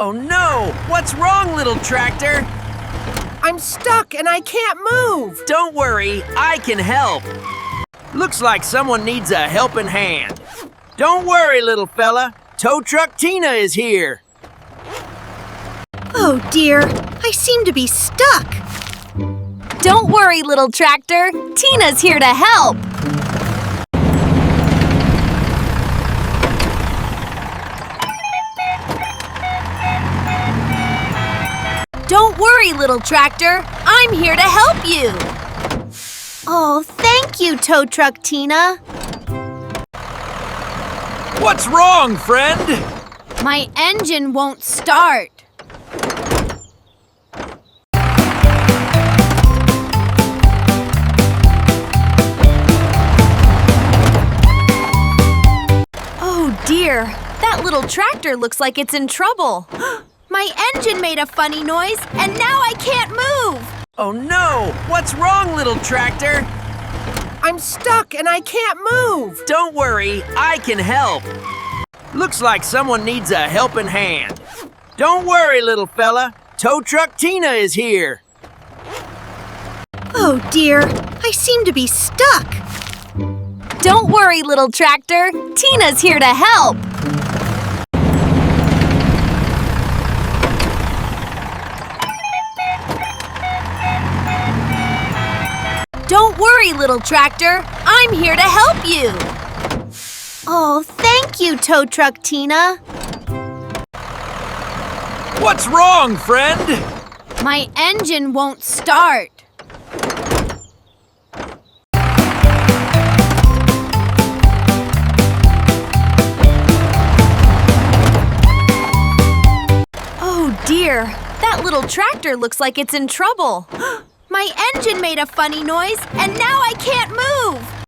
Oh no! What's wrong, little tractor? I'm stuck and I can't move. Don't worry, I can help. Looks like someone needs a helping hand. Don't worry, little fella. Tow Truck Tina is here. Oh dear, I seem to be stuck. Don't worry, little tractor. Tina's here to help. Don't worry, little tractor. I'm here to help you. Oh, thank you, Tow Truck Tina. What's wrong, friend? My engine won't start. Oh dear, that little tractor looks like it's in trouble. My engine made a funny noise, and now I can't move! Oh no! What's wrong, little tractor? I'm stuck and I can't move. Don't worry, I can help. Looks like someone needs a helping hand. Don't worry, little fella. Tow Truck Tina is here. Oh dear, I seem to be stuck. Don't worry, little tractor. Tina's here to help. Don't worry, little tractor. I'm here to help you. Oh, thank you, Tow Truck Tina. What's wrong, friend? My engine won't start. Oh dear, that little tractor looks like it's in trouble. My engine made a funny noise, and now I can't move!